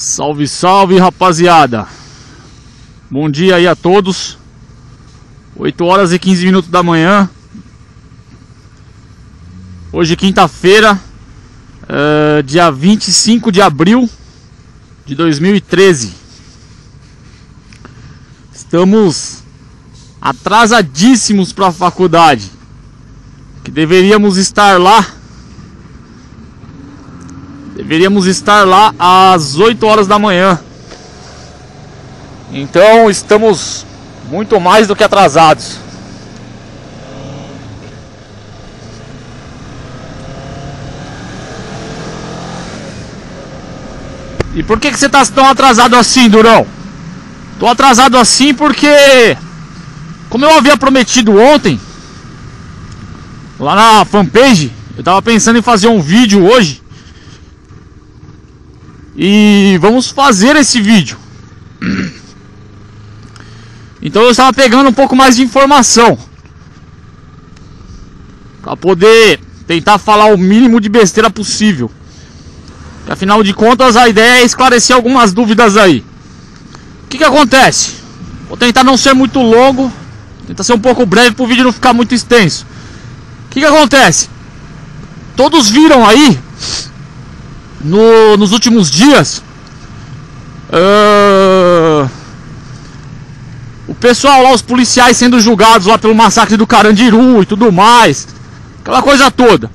Salve, salve, rapaziada. Bom dia aí a todos. 8 horas e 15 minutos da manhã. Hoje quinta-feira, dia 25 de abril de 2013. Estamos atrasadíssimos para a faculdade, que deveríamos estar lá às 8 horas da manhã. Então estamos muito mais do que atrasados. E por que você está tão atrasado assim, Durão? Tô atrasado assim porque, como eu havia prometido ontem lá na fanpage, eu tava pensando em fazer um vídeo hoje. E vamos fazer esse vídeo. Então eu estava pegando um pouco mais de informação para poder tentar falar o mínimo de besteira possível. Afinal de contas, a ideia é esclarecer algumas dúvidas aí. O que acontece? Vou tentar não ser muito longo, tentar ser um pouco breve para o vídeo não ficar muito extenso. O que acontece? Todos viram aí nos últimos dias o pessoal lá, os policiais sendo julgados lá pelo massacre do Carandiru e tudo mais, aquela coisa toda.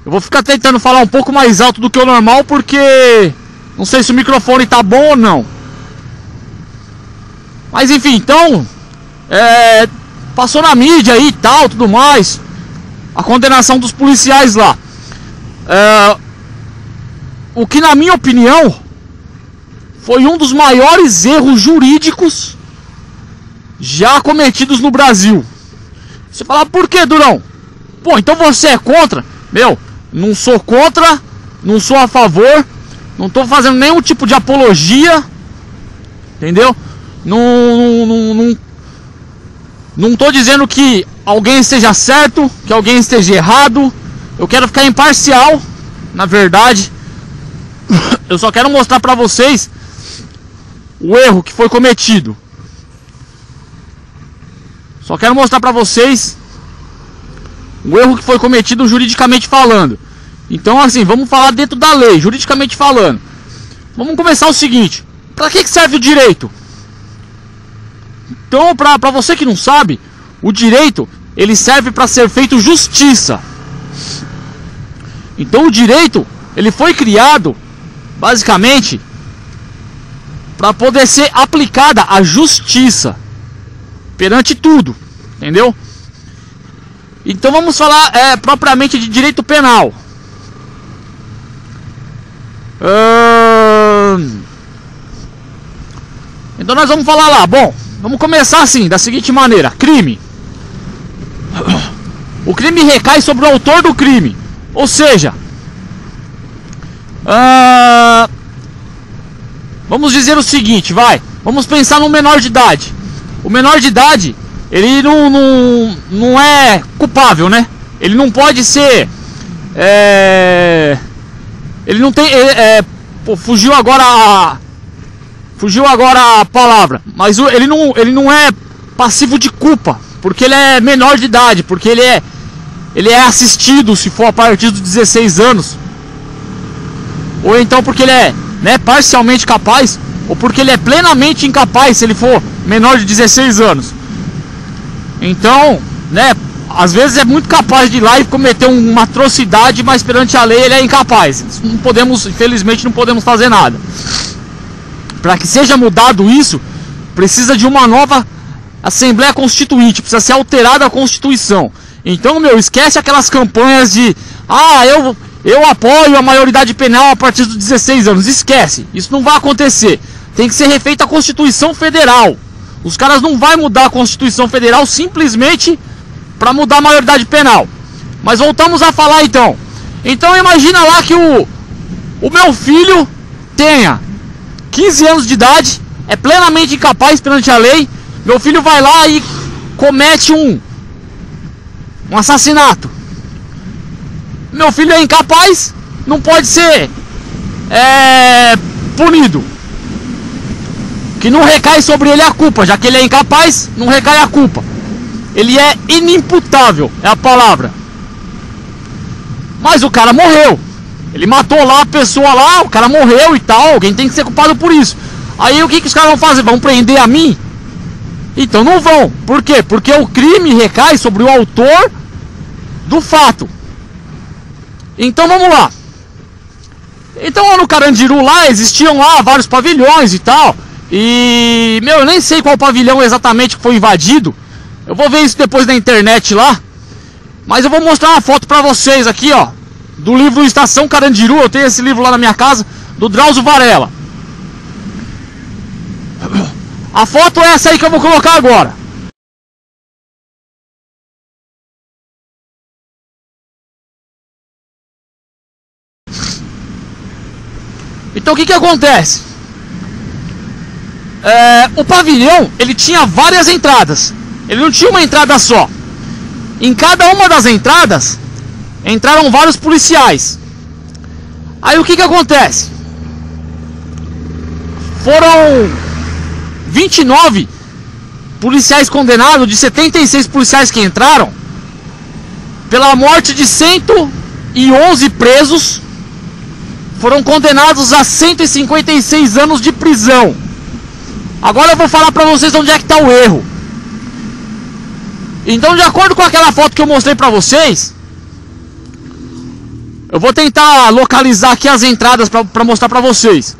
Eu vou ficar tentando falar um pouco mais alto do que o normal, porque não sei se o microfone tá bom ou não. Mas enfim, então passou na mídia aí e tal, tudo mais, a condenação dos policiais lá. O que, na minha opinião, foi um dos maiores erros jurídicos já cometidos no Brasil. Você fala, por que, Durão? Pô, então você é contra? Meu, não sou contra, não sou a favor, não tô fazendo nenhum tipo de apologia, entendeu? Não tô dizendo que alguém esteja certo, que alguém esteja errado. Eu quero ficar imparcial, na verdade. Eu só quero mostrar pra vocês o erro que foi cometido. Só quero mostrar pra vocês o erro que foi cometido juridicamente falando. Então assim, vamos falar dentro da lei, juridicamente falando. Vamos começar o seguinte: pra que serve o direito? Então, pra você que não sabe, o direito, ele serve pra ser feito justiça. Então o direito, ele foi criado basicamente para poder ser aplicada a justiça perante tudo, entendeu? Então vamos falar propriamente de direito penal. Então nós vamos falar lá. Bom, vamos começar assim, da seguinte maneira: crime. O crime recai sobre o autor do crime. Ou seja, vamos dizer o seguinte, vamos pensar no menor de idade. O menor de idade, ele não é culpável, né? Ele não pode ser, ele não tem, fugiu agora a palavra, mas ele não é passivo de culpa, porque ele é menor de idade, porque ele é assistido se for a partir dos 16 anos. Ou então porque ele é, parcialmente capaz, ou porque ele é plenamente incapaz se ele for menor de 16 anos. Então, às vezes é muito capaz de ir lá e cometer uma atrocidade, mas perante a lei ele é incapaz. Não podemos, infelizmente, não podemos fazer nada. Para que seja mudado isso, precisa de uma nova Assembleia Constituinte, precisa ser alterada a Constituição. Então, esquece aquelas campanhas de eu apoio a maioridade penal a partir dos 16 anos. Esquece, isso não vai acontecer. Tem que ser refeita a Constituição Federal. Os caras não vão mudar a Constituição Federal simplesmente para mudar a maioridade penal. Mas voltamos a falar então. Então imagina lá que o meu filho tenha 15 anos de idade, é plenamente incapaz perante a lei. Meu filho vai lá e comete um assassinato. Meu filho é incapaz, não pode ser punido. Que não recai sobre ele a culpa, já que ele é incapaz, não recai a culpa. Ele é inimputável, é a palavra. Mas o cara morreu. Ele matou lá a pessoa lá, o cara morreu e tal, alguém tem que ser culpado por isso. Aí o que os caras vão fazer? Vão prender a mim? Então não vão. Por quê? Porque o crime recai sobre o autor do fato. Então vamos lá. Então lá no Carandiru lá, existiam lá vários pavilhões e tal. E, meu, eu nem sei qual pavilhão exatamente que foi invadido. Eu vou ver isso depois na internet lá. Mas eu vou mostrar uma foto pra vocês aqui, ó, do livro Estação Carandiru. Eu tenho esse livro lá na minha casa, do Drauzio Varela. A foto é essa aí que eu vou colocar agora. Então o que acontece? O pavilhão, ele tinha várias entradas. Ele não tinha uma entrada só. Em cada uma das entradas entraram vários policiais. Aí o que acontece? Foram 29 policiais condenados, de 76 policiais que entraram, pela morte de 111 presos. Foram condenados a 156 anos de prisão. Agora eu vou falar pra vocês onde é que tá o erro. Então, de acordo com aquela foto que eu mostrei pra vocês, eu vou tentar localizar aqui as entradas pra mostrar pra vocês.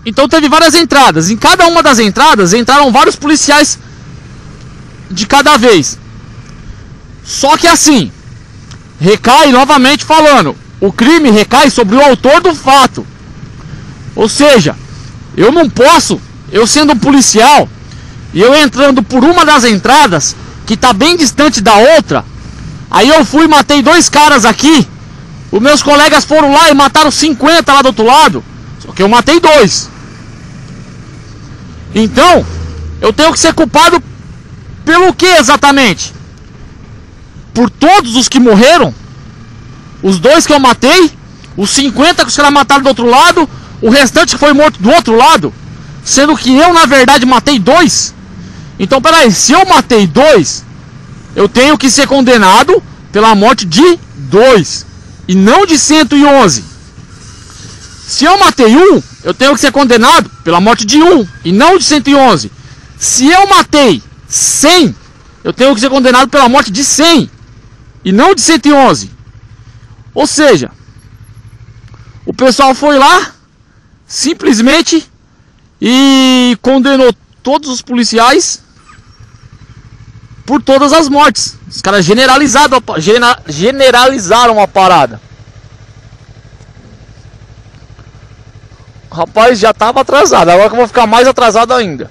Então teve várias entradas. Em cada uma das entradas entraram vários policiais de cada vez. Só que assim, recai, novamente falando, o crime recai sobre o autor do fato. Ou seja, eu não posso, eu sendo um policial, e eu entrando por uma das entradas, que está bem distante da outra, aí eu fui e matei 2 caras aqui, os meus colegas foram lá e mataram 50 lá do outro lado, só que eu matei 2. Então, eu tenho que ser culpado pelo que exatamente? Por todos os que morreram? Os 2 que eu matei? Os 50 que os caras mataram do outro lado? O restante que foi morto do outro lado? Sendo que eu, na verdade, matei 2? Então, peraí, se eu matei 2, eu tenho que ser condenado pela morte de 2 e não de 111. Se eu matei 1, eu tenho que ser condenado pela morte de 1 e não de 111. Se eu matei 100, eu tenho que ser condenado pela morte de 100 e não de 111. Ou seja, o pessoal foi lá simplesmente e condenou todos os policiais por todas as mortes. Os caras generalizaram a parada. Rapaz, já estava atrasado, agora que eu vou ficar mais atrasado ainda.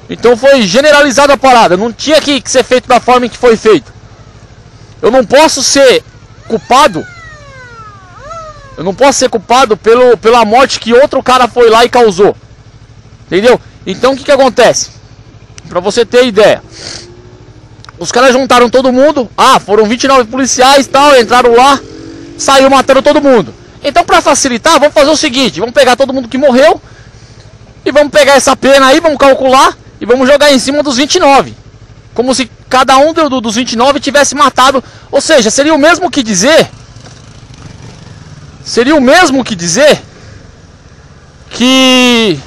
Então foi generalizada a parada, não tinha que ser feito da forma em que foi feito. Eu não posso ser culpado. Eu não posso ser culpado pela morte que outro cara foi lá e causou. Entendeu? Então o que acontece? Pra você ter ideia, os caras juntaram todo mundo. Foram 29 policiais e tal, entraram lá, saiu matando todo mundo. Então, pra facilitar, vamos fazer o seguinte: vamos pegar todo mundo que morreu e vamos pegar essa pena aí, vamos calcular e vamos jogar em cima dos 29, como se cada um dos 29 tivesse matado. Ou seja, seria o mesmo que dizer que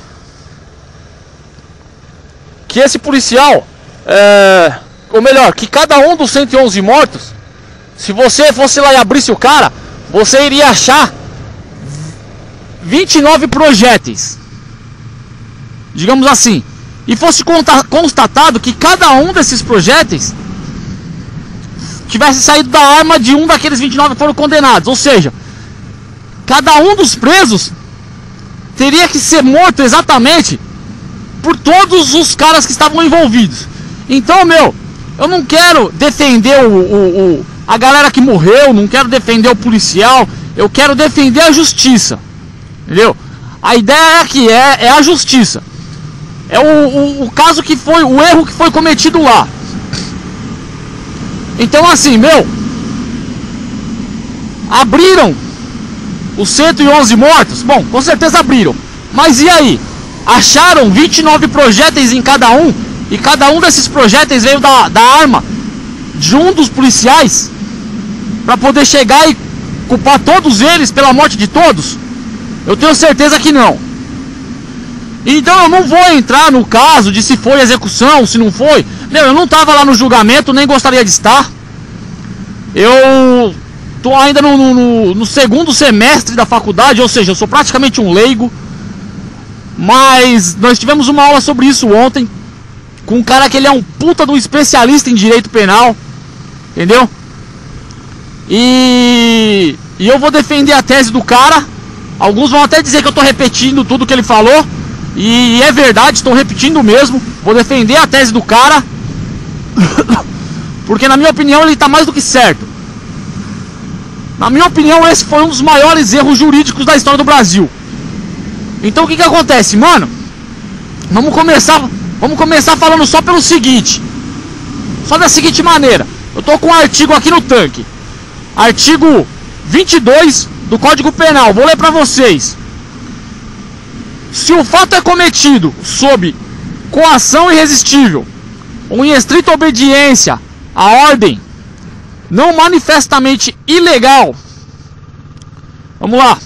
esse policial, ou melhor, que cada um dos 111 mortos, se você fosse lá e abrisse o cara, você iria achar 29 projéteis, digamos assim, e fosse constatado que cada um desses projéteis tivesse saído da arma de um daqueles 29 que foram condenados. Ou seja, cada um dos presos teria que ser morto exatamente por todos os caras que estavam envolvidos. Então, eu não quero defender a galera que morreu, não quero defender o policial, eu quero defender a justiça. Entendeu? A ideia aqui é a justiça. É o caso que foi, o erro que foi cometido lá. Então assim, abriram os 111 mortos? Bom, com certeza abriram. Mas e aí? Acharam 29 projéteis em cada um, e cada um desses projéteis veio da arma de um dos policiais, para poder chegar e culpar todos eles pela morte de todos? Eu tenho certeza que não. Então eu não vou entrar no caso de se foi execução, se não foi. Eu não estava lá no julgamento, nem gostaria de estar. Eu tô ainda no segundo semestre da faculdade, ou seja, eu sou praticamente um leigo. Mas nós tivemos uma aula sobre isso ontem, com um cara que ele é um puta de um especialista em direito penal, entendeu? E eu vou defender a tese do cara. Alguns vão até dizer que eu tô repetindo tudo que ele falou, e é verdade, estou repetindo mesmo. Vou defender a tese do cara, porque na minha opinião ele tá mais do que certo. Na minha opinião, esse foi um dos maiores erros jurídicos da história do Brasil. Então o que acontece, mano? Vamos começar falando só pelo seguinte. Só da seguinte maneira. Eu tô com um artigo aqui no tanque, artigo 22 do Código Penal. Vou ler pra vocês. Se o fato é cometido sob coação irresistível ou em estrita obediência à ordem não manifestamente ilegal, vamos lá,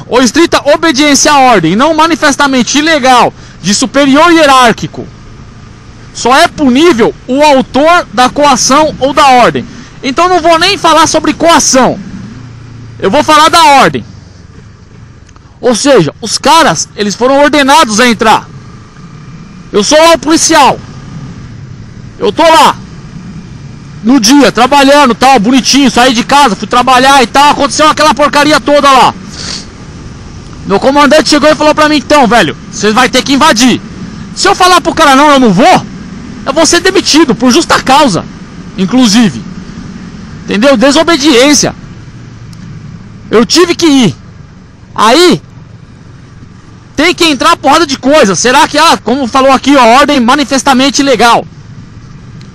ou estrita obediência à ordem não manifestamente ilegal de superior hierárquico, só é punível o autor da coação ou da ordem. Então não vou nem falar sobre coação, eu vou falar da ordem. Ou seja, os caras, eles foram ordenados a entrar. Eu sou lá o policial, eu tô lá no dia, trabalhando, tal, bonitinho, saí de casa, fui trabalhar e tal, aconteceu aquela porcaria toda lá. Meu comandante chegou e falou pra mim: então, velho, você vai ter que invadir. Se eu falar pro cara não, eu não vou, eu vou ser demitido, por justa causa, inclusive. Entendeu? Desobediência. Eu tive que ir. Aí tem que entrar porrada de coisa. Será que, como falou aqui, ó, ordem manifestamente ilegal.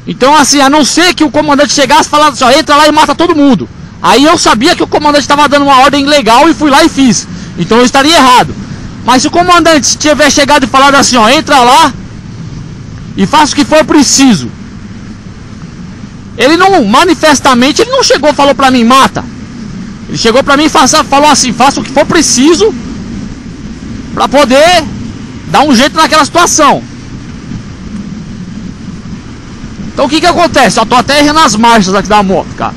Então assim, a não ser que o comandante chegasse e falasse: ó, entra lá e mata todo mundo. Aí eu sabia que o comandante estava dando uma ordem legal e fui lá e fiz. Então eu estaria errado. Mas se o comandante tiver chegado e falado assim: ó, entra lá e faça o que for preciso, ele não, manifestamente, ele não chegou e falou pra mim: mata. Ele chegou pra mim e falou assim: faça o que for preciso pra poder dar um jeito naquela situação. Então o que acontece? Eu tô até errando as marchas aqui da moto, cara.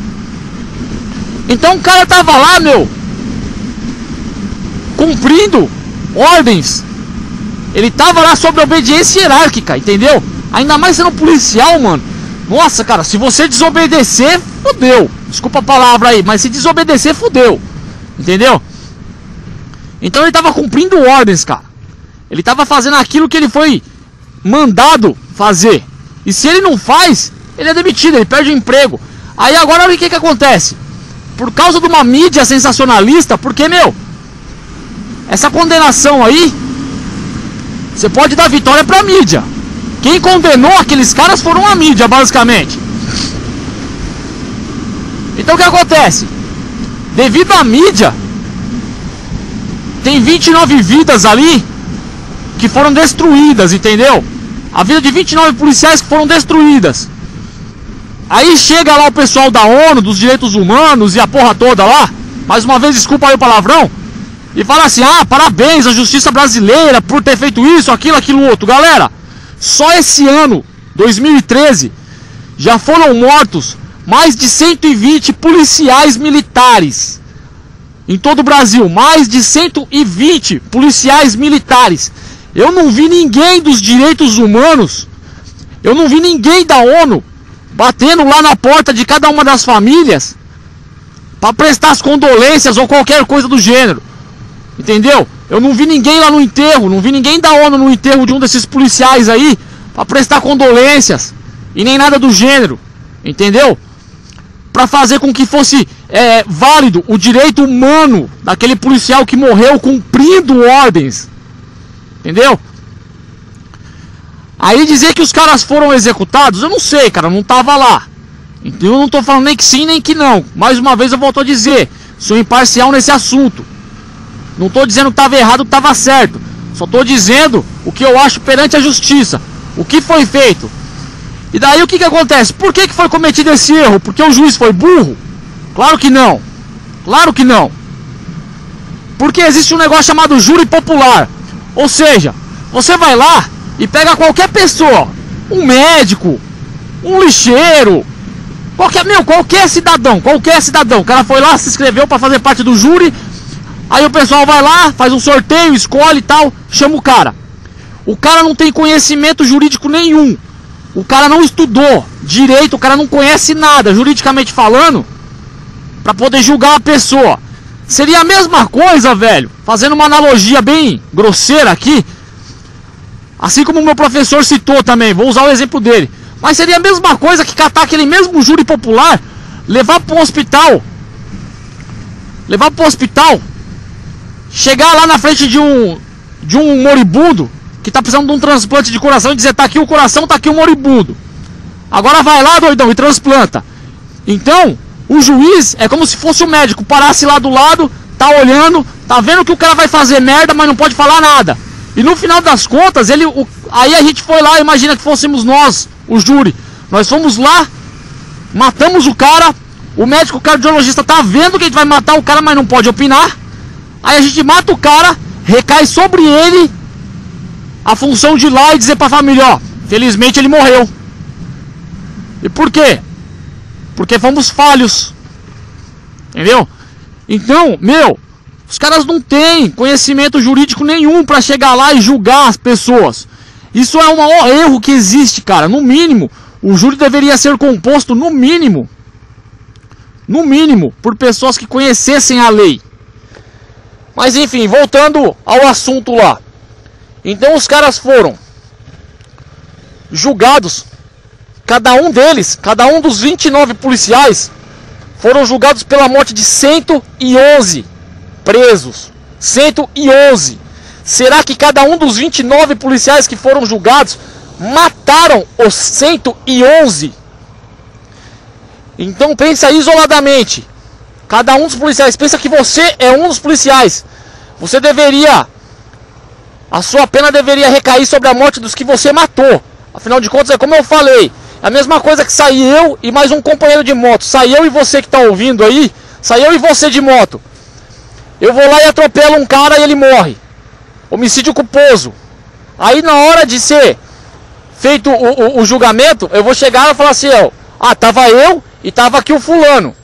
Então o cara tava lá, cumprindo ordens. Ele tava lá sob obediência hierárquica, entendeu? Ainda mais sendo policial, mano. Nossa, cara, se você desobedecer, fudeu. Desculpa a palavra aí, mas se desobedecer, fudeu. Entendeu? Então ele tava cumprindo ordens, cara. Ele tava fazendo aquilo que ele foi mandado fazer. E se ele não faz, ele é demitido, ele perde o emprego. Aí agora olha o que acontece. Por causa de uma mídia sensacionalista, porque, essa condenação aí, você pode dar vitória pra mídia. Quem condenou aqueles caras foram a mídia, basicamente. Então o que acontece? Devido à mídia, tem 29 vidas ali que foram destruídas, entendeu? A vida de 29 policiais que foram destruídas. Aí chega lá o pessoal da ONU, dos direitos humanos e a porra toda lá, mais uma vez, desculpa aí o palavrão, e fala assim: parabéns à justiça brasileira por ter feito isso, aquilo outro. Galera, só esse ano, 2013, já foram mortos mais de 120 policiais militares em todo o Brasil. Mais de 120 policiais militares. Eu não vi ninguém dos direitos humanos, eu não vi ninguém da ONU batendo lá na porta de cada uma das famílias para prestar as condolências ou qualquer coisa do gênero. Entendeu? Eu não vi ninguém lá no enterro, não vi ninguém da ONU no enterro de um desses policiais aí para prestar condolências e nem nada do gênero. Entendeu? Para fazer com que fosse válido o direito humano daquele policial que morreu cumprindo ordens. Entendeu? Aí dizer que os caras foram executados, eu não sei, cara, eu não tava lá. Então eu não tô falando nem que sim, nem que não. Mais uma vez eu volto a dizer, sou imparcial nesse assunto. Não tô dizendo que tava errado ou que tava certo. Só tô dizendo o que eu acho perante a justiça. O que foi feito. E daí o que acontece? Por que foi cometido esse erro? Porque o juiz foi burro? Claro que não. Claro que não. Porque existe um negócio chamado júri popular. Ou seja, você vai lá e pega qualquer pessoa, um médico, um lixeiro, qualquer cidadão, o cara foi lá, se inscreveu para fazer parte do júri, aí o pessoal vai lá, faz um sorteio, escolhe e tal, chama o cara. O cara não tem conhecimento jurídico nenhum, o cara não estudou direito, o cara não conhece nada, juridicamente falando, para poder julgar a pessoa. Seria a mesma coisa, velho, fazendo uma analogia bem grosseira aqui, assim como o meu professor citou também, vou usar o exemplo dele. Mas seria a mesma coisa que catar aquele mesmo júri popular, levar para um hospital, chegar lá na frente de um moribundo que tá precisando de um transplante de coração e dizer, tá aqui o coração, tá aqui o moribundo. Agora vai lá, doidão, e transplanta. Então, o juiz é como se fosse o médico, parasse lá do lado, tá olhando, tá vendo que o cara vai fazer merda, mas não pode falar nada. E no final das contas, aí a gente foi lá, imagina que fôssemos nós, o júri. Nós fomos lá, matamos o cara, o médico cardiologista tá vendo que a gente vai matar o cara, mas não pode opinar. Aí a gente mata o cara, recai sobre ele a função de ir lá e dizer pra família, ó, felizmente ele morreu. E por quê? Porque fomos falhos. Entendeu? Então, os caras não têm conhecimento jurídico nenhum para chegar lá e julgar as pessoas. Isso é o maior erro que existe, cara. No mínimo, o júri deveria ser composto, no mínimo, por pessoas que conhecessem a lei. Mas enfim, voltando ao assunto lá. Então os caras foram julgados, cada um dos 29 policiais, foram julgados pela morte de 111 presos. 111. Será que cada um dos 29 policiais que foram julgados mataram os 111? Então pensa isoladamente. Cada um dos policiais, pensa que você é um dos policiais. A sua pena deveria recair sobre a morte dos que você matou. Afinal de contas, é como eu falei, é a mesma coisa que sair eu e mais um companheiro de moto. Sai eu e você que está ouvindo aí, sai eu e você de moto. Eu vou lá e atropelo um cara e ele morre. Homicídio culposo. Aí na hora de ser feito o julgamento, eu vou chegar e falar assim, ó, tava eu e tava aqui o fulano.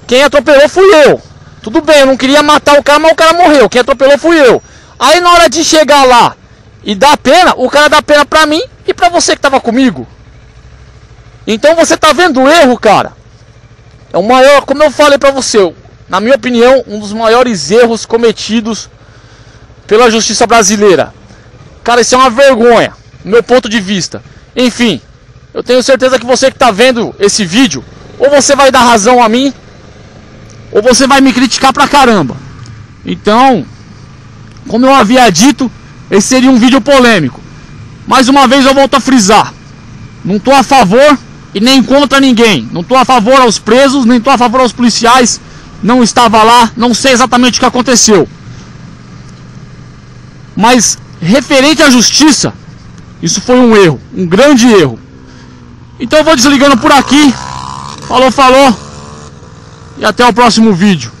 Quem atropelou fui eu. Tudo bem, eu não queria matar o cara, mas o cara morreu. Quem atropelou fui eu. Aí na hora de chegar lá e dar pena, o cara dá pena pra mim e pra você que tava comigo. Então você tá vendo o erro, cara. É o maior, como eu falei pra você, na minha opinião, um dos maiores erros cometidos pela justiça brasileira. Cara, isso é uma vergonha, do meu ponto de vista. Enfim, eu tenho certeza que você que tá vendo esse vídeo, ou você vai dar razão a mim, ou você vai me criticar pra caramba. Então, como eu havia dito, esse seria um vídeo polêmico. Mais uma vez eu volto a frisar, não tô a favor e nem contra ninguém. Não tô a favor aos presos, nem tô a favor aos policiais. Não estava lá, não sei exatamente o que aconteceu. Mas referente à justiça, isso foi um erro, um grande erro. Então eu vou desligando por aqui. Falou, falou. E até o próximo vídeo.